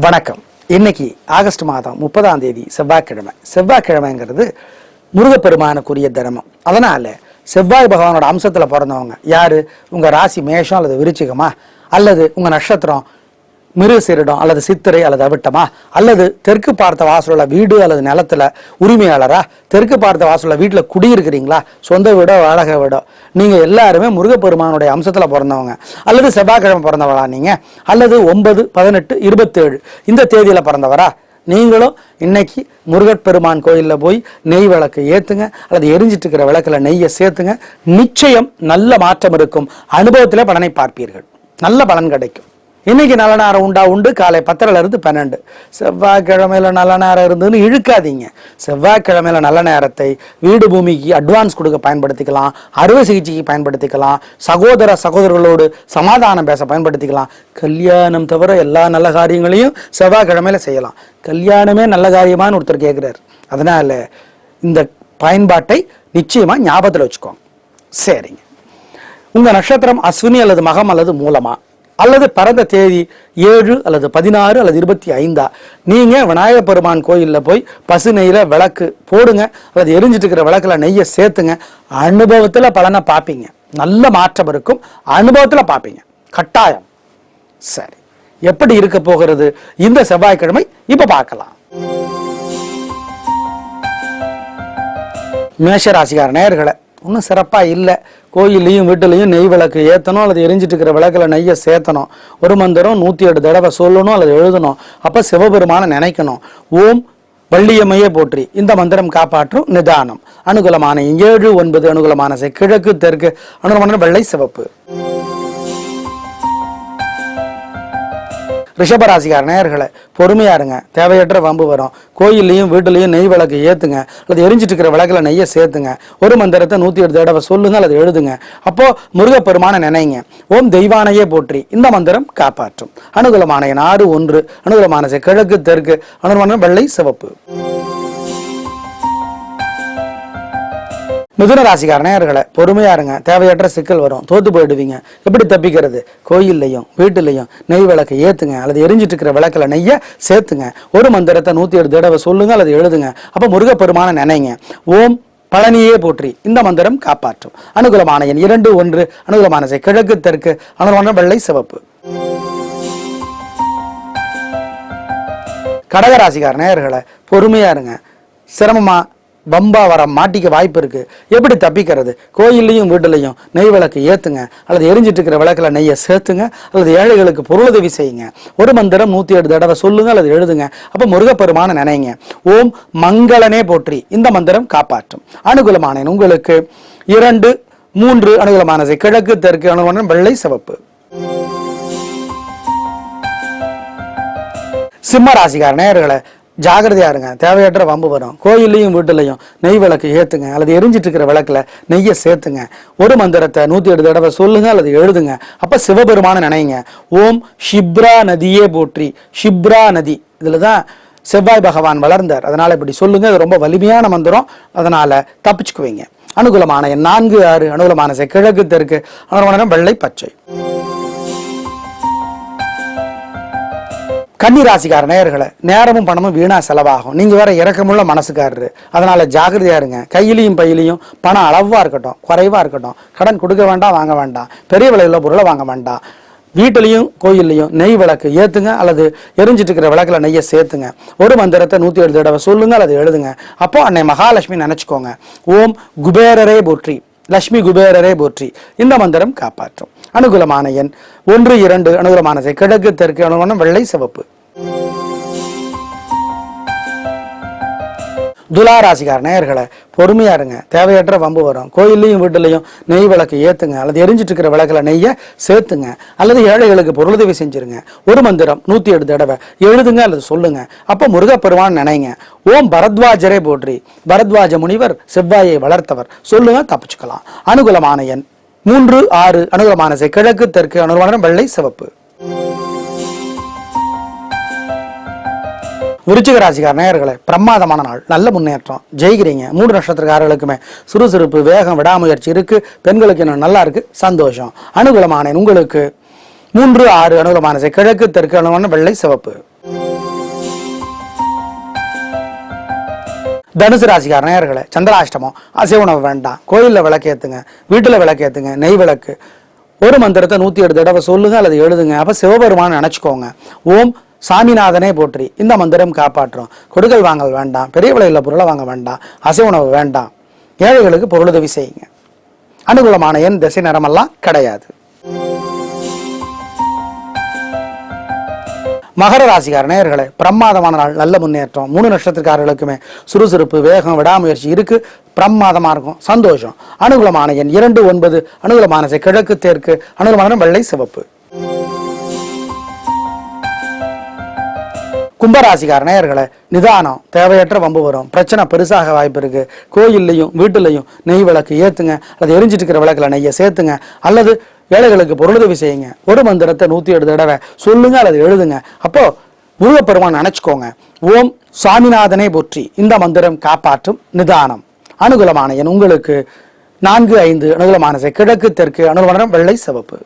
வணக்கம். இன்னைக்கு ஆகஸ்ட் மாதம் 30ஆம் தேதி செவ்வாய்க்கிழமை. செவ்வாய்க்கிழமைங்கிறது முருகப்பெருமானுக்குரிய தினமும். அதனால செவ்வாய் பகவானோட அம்சத்துல பிறந்தவங்க யாரு? உங்க ராசி மேஷம் அல்லது விருச்சிகமா, அல்லது உங்க நட்சத்திரம் மிருகசீரிடம் அல்லது சித்திரை அல்லது அவிட்டமா, அல்லது தெற்கு பார்த்த வாசலுள்ள வீடு அல்லது நிலத்துல உரிமையாளரா, தெற்கு பார்த்த வாசலுள்ள வீட்டுல குடியிருக்கிறீங்களா, சொந்த வீடோ வாடகை வீடோ, நீங்க எல்லாருமே முருகப்பெருமானுடைய அம்சத்துல பிறந்தவங்க. அல்லது செவ்வாய்க்கிழமை பிறந்தவரா நீங்க, அல்லது 9, 18, 27 இந்த தேதியில பிறந்தவரா நீங்களும் இன்னைக்கு முருகப்பெருமான் கோயிலில் போய் நெய் விளக்கு ஏத்துங்க, அல்லது எரிஞ்சிட்டு இருக்கிற விளக்குல நெய்யை சேர்த்துங்க. நிச்சயம் நல்ல மாற்றம் இருக்கும். அனுபவத்திலே பலனை பார்ப்பீர்கள். நல்ல பலன் கிடைக்கும். இன்னைக்கு நல்ல நேரம் உண்டு. காலை 10 இருந்து 12. செவ்வாய்க்கிழமையில நல்ல நேரம் இருந்ததுன்னு இழுக்காதீங்க. செவ்வாய்க்கிழமையில நல்ல நேரத்தை வீடு பூமிக்கு அட்வான்ஸ் கொடுக்க பயன்படுத்திக்கலாம், அறுவை சிகிச்சைக்கு பயன்படுத்திக்கலாம், சகோதரர்களோடு சமாதானம் பேச பயன்படுத்திக்கலாம். கல்யாணம் தவிர எல்லா நல்ல காரியங்களையும் செவ்வாய்க்கிழமையில செய்யலாம். கல்யாணமே நல்ல காரியமானு ஒருத்தர் கேட்கிறார். அதனால இந்த பயன்பாட்டை நிச்சயமா ஞாபகத்தில் வச்சுக்கோங்க. சரிங்க. உங்க நட்சத்திரம் அஸ்வினி அல்லது மகம் அல்லது மூலமா, அல்லது பிறந்த தேதி 7 அல்லது 16 அல்லது 25, நீங்க விநாயகர் பெருமான் கோயிலில் போய் பசு நெய்யில விளக்கு போடுங்க, அல்லது எரிஞ்சிட்டு இருக்கிற விளக்குல நெய்யை சேர்த்துங்க. அனுபவத்துல பலனை பார்ப்பீங்க. நல்ல மாற்றம் இருக்கும். அனுபவத்துல பார்ப்பீங்க கட்டாயம். சரி, எப்படி இருக்க போகிறது இந்த செவ்வாய்க்கிழமை இப்ப பார்க்கலாம். மேஷராசிக்கார நேயர்களே, ஒன்றும் சிறப்பா இல்லை. கோயிலையும் வீட்டிலையும் நெய் விளக்கு ஏற்றணும், அல்லது எரிஞ்சிட்டு இருக்கிற விளக்குல நெய்யை சேர்த்தணும். ஒரு மந்திரம் 108 தடவை சொல்லணும் அல்லது எழுதணும். அப்ப சிவபெருமான நினைக்கணும். ஓம் வள்ளியம்மையே போற்றி இந்த மந்திரம் காப்பாற்றும். நிதானம். அனுகூலமான 7, 9 அனுகூலமான கிழக்கு தெற்கு அனுகூலமான வெள்ளை சிவப்பு. ரிஷபராசிக்கார நேயர்களை, பொறுமையா இருங்க. தேவையற்ற வம்பு வரும். கோயிலையும் வீட்டிலையும் நெய் விளக்கு ஏத்துங்க, அல்லது எரிஞ்சிட்டு இருக்கிற விளக்குல நெய்யை சேர்த்துங்க. ஒரு மந்திரத்தை 108 தடவை சொல்லுங்க அல்லது எழுதுங்க. அப்போ முருகப்பெருமான நினைங்க. ஓம் தெய்வானையே போற்றி இந்த மந்திரம் காப்பாற்றும். அனுகூலமான 6, 1 அனுகூலமான கிழக்கு தெற்கு அனுகூலமான வெள்ளை சிவப்பு. மிதுன ராசிக்கார நேயர்களை, பொறுமையா இருங்க. தேவையற்ற சிக்கல் வரும். தோத்து போயிடுவீங்க. எப்படி தப்பிக்கிறது? கோயில்லையும் வீட்டிலையும் நெய் விளக்கு ஏத்துங்க, அல்லது எரிஞ்சிட்டு இருக்கிற விளக்குல நெய்யை சேர்த்துங்க. ஒரு மந்திரத்தை 108 தடவை சொல்லுங்க அல்லது எழுதுங்க. அப்ப முருகப்பெருமான நினைங்க. ஓம் பழனியே போற்றி இந்த மந்திரம் காப்பாற்றும். அனுகூலமான 2, 1 அனுகூலமான கிழக்கு தெற்கு அனுகூலமான வெள்ளை சிவப்பு. கடகராசிக்கார நேயர்களை, பொறுமையா இருங்க. சிரமமா பம்பா வர மாட்டிக்க வாய்ப்பு இருக்கு. எப்படி தப்பிக்கிறது? கோயிலையும் வீட்டிலையும் நெய் விளக்கு ஏத்துங்க, அல்லது எரிஞ்சிட்டு இருக்கிற விளக்குல நெய்யை சேர்த்துங்க, அல்லது ஏழைகளுக்கு பொருளுதவி செய்யுங்க. ஒரு மந்திரம் 108 தடவை சொல்லுங்க அல்லது எழுதுங்க. அப்ப முருகப்பெருமான நினைங்க. ஓம் மங்களனே போற்றி இந்த மந்திரம் காப்பாற்றும். அனுகூலமான உங்களுக்கு 2, 3 அனுகூலமான கிழக்கு தெற்கு அனுகூலமான வெள்ளை சிவப்பு. சிம்ம ராசிக்கார நேயர்களை, ஜாகிரதையா இருங்க. தேவையற்ற வம்பு வரும். கோயிலையும் வீட்டிலையும் நெய் விளக்கு ஏத்துங்க, அல்லது எரிஞ்சிட்டு இருக்கிற விளக்குல நெய்யை சேர்த்துங்க. ஒரு மந்திரத்தை 108 தடவை சொல்லுங்க அல்லது எழுதுங்க. அப்ப சிவபெருமான நினைங்க. ஓம் ஷிப்ரா நதியே போற்றி. ஷிப்ரா நதி, இதுலதான் செவ்வாய் பகவான் வளர்ந்தார். அதனால இப்படி சொல்லுங்க. இது ரொம்ப வலிமையான மந்திரம். அதனால தப்பிச்சுக்குவீங்க. அனுகூலமான 4, 6 அனுகூலமான கிழக்கு தெற்கு அனுகூலமான வெள்ளை பச்சை. கன்னி ராசிக்கார நேயர்களை, நேரமும் பணமும் வீணா செலவாகும். நீங்க வேற இறக்கமுள்ள மனசுக்காரரு. அதனால ஜாகிரதையா இருங்க. கையிலையும் பையிலையும் பணம் அளவா இருக்கட்டும், குறைவா இருக்கட்டும். கடன் கொடுக்க வேண்டாம், வாங்க வேண்டாம். பெரிய விலையுள்ள பொருளை வாங்க வேண்டாம். வீட்டிலையும் கோயிலையும் நெய் விளக்கு ஏத்துங்க, அல்லது எரிஞ்சிட்டு இருக்கிற விளக்குல நெய்யை சேர்த்துங்க. ஒரு மந்திரத்தை 108 தடவை சொல்லுங்க அல்லது எழுதுங்க. அப்போ அன்னை மகாலட்சுமி நினைச்சுக்கோங்க. ஓம் குபேரரே போற்றி லட்சுமி குபேரரே போற்றி இந்த மந்திரம் காப்பாற்றும். அனுகூலமான 1, 2 அனுகூலமான கிழக்கு தெற்கு அனுகூலமான வெள்ளை சிவப்பு. துலா ராசிக்கார நேயர்களை, பொறுமையா இருங்க. தேவையற்ற வம்பு வரும். கோயிலையும் வீட்டிலையும் நெய் விளக்கு ஏத்துங்க, அல்லது எரிஞ்சிட்டு இருக்கிற விளக்குல நெய்யை சேர்த்துங்க, அல்லது ஏழைகளுக்கு பொருளுதவி செஞ்சிருங்க. ஒரு மந்திரம் 108 தடவை எழுதுங்க அல்லது சொல்லுங்க. அப்ப முருகப்பெருமான் நினைங்க. ஓம் பரத்வாஜரே போற்றி. பரத்வாஜ முனிவர் செவ்வாயை வளர்த்தவர். சொல்லுங்க, தப்பிச்சுக்கலாம். அனுகூலமான 3, 6 அனுகூலமான கிழக்கு தெற்கு அனுகூலமான வெள்ளை சிவப்பு. விருச்சிக ராசிக்கார நேயர்களே, பிரமாதமான நாள். நல்ல முன்னேற்றம். ஜெயிக்கிறீங்க. 3 நட்சத்திரக்காரர்களுக்குமே சுறுசுறுப்பு, வேகம், விடாமுயற்சி இருக்கு. பெண்களுக்கு இன்னும் நல்லா இருக்கு. சந்தோஷம். அனுகூலமான உங்களுக்கு 3, 6 அனுகூலமான கிழக்கு தெற்கு அனுகூலமான வெள்ளை சிவப்பு. தனுசு ராசிக்கார நேயர்களே, சந்திராஷ்டமம், அசைவ உணவு வேண்டாம், கோயிலில் விளக்கேற்றுங்க, வீட்டில் விளக்கேற்றுங்க, நெய் விளக்கு, ஒரு மந்திரத்தை 108 தடவை சொல்லுங்க அல்லது எழுதுங்க. அப்போ சிவபெருமான் நினச்சிக்கோங்க. ஓம் சாமிநாதனே போற்றி, இந்த மந்திரம் காப்பாற்றும். கொடுக்கல் வாங்கல் வேண்டாம், பெரிய விலையில் பொருளை வாங்க வேண்டாம், அசைவ உணவு வேண்டாம், ஏழைகளுக்கு பொருளுதவி செய்யுங்க. அனுகூலமான எண் திசை நிறமெல்லாம் கிடையாது. மகர ராசிக்கார நேயர்களே, பிரமாதமான நாள், நல்ல முன்னேற்றம். 3 நட்சத்திரக்காரர்களுக்குமே சுறுசுறுப்பு, வேகம், விடாமுயற்சி இருக்கு. பிரமாதமா இருக்கும், சந்தோஷம். அனுகூலமான எண் 2, 9. அனுகூலமான கிழக்கு, தெற்கு. அனுகூலமான வெள்ளை, சிவப்பு. கும்பராசிக்கார நேயர்களே, நிதானம், தேவையற்ற வம்பு வரும், பிரச்சனை பெருசாக வாய்ப்பு இருக்கு. கோயில்லையும் வீட்டுலையும் நெய் விளக்கு ஏத்துங்க, அல்லது எரிஞ்சிட்டு இருக்கிற விளக்குல நெய்யை சேர்த்துங்க, அல்லது ஏழைகளுக்கு பொருளுதவி செய்யுங்க. ஒரு மந்திரத்தை 108 தடவை சொல்லுங்க அல்லது எழுதுங்க. அப்போ முருகப்பெருமான் நினைச்சுக்கோங்க. ஓம் சாமிநாதனே போற்றி, இந்த மந்திரம் காப்பாற்றும். நிதானம். அனுகூலமான எண் உங்களுக்கு 4, 5. அனுகூலமான கிழக்கு, தெற்கு. அனுகூலமான வெள்ளை, சிவப்பு.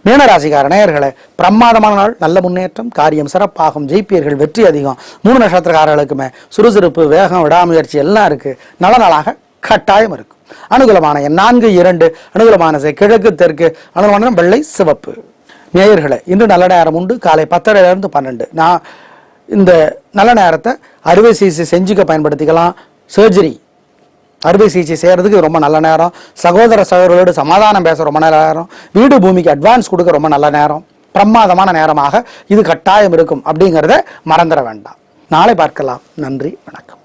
மீனராசிக்கார நேயர்களே, பிரமாதமான நாள், நல்ல முன்னேற்றம், காரியம் சிறப்பாகும், ஜெயிப்பீர்கள், வெற்றி அதிகம். 3 நட்சத்திரக்காரர்களுக்குமே சுறுசுறுப்பு, வேகம், விடாமுயற்சி எல்லாம் இருக்கு. நல்ல நாளாக கட்டாயம் இருக்கும். அனுகூலமான எண் 4, 2. அனுகூலமான கிழக்கு, தெற்கு. அனுகூலமான வெள்ளை, சிவப்பு. நேயர்களே, இன்று நல்ல நேரம் உண்டு. காலை 10:30 to 12. நான் இந்த நல்ல நேரத்தை அறுவை சிகிச்சை செஞ்சுக்க பயன்படுத்திக்கலாம். சர்ஜரி, அறுவை சிகிச்சை செய்யறதுக்கு ரொம்ப நல்ல நேரம். சகோதர சகோதரோடு சமாதானம் பேச ரொம்ப நல்ல நேரம். வீடு பூமிக்கு அட்வான்ஸ் கொடுக்க ரொம்ப நல்ல நேரம். பிரமாதமான நேரமாக இது கட்டாயம் இருக்கும் அப்படிங்கிறத மறந்துட வேண்டாம். நாளை பார்க்கலாம். நன்றி, வணக்கம்.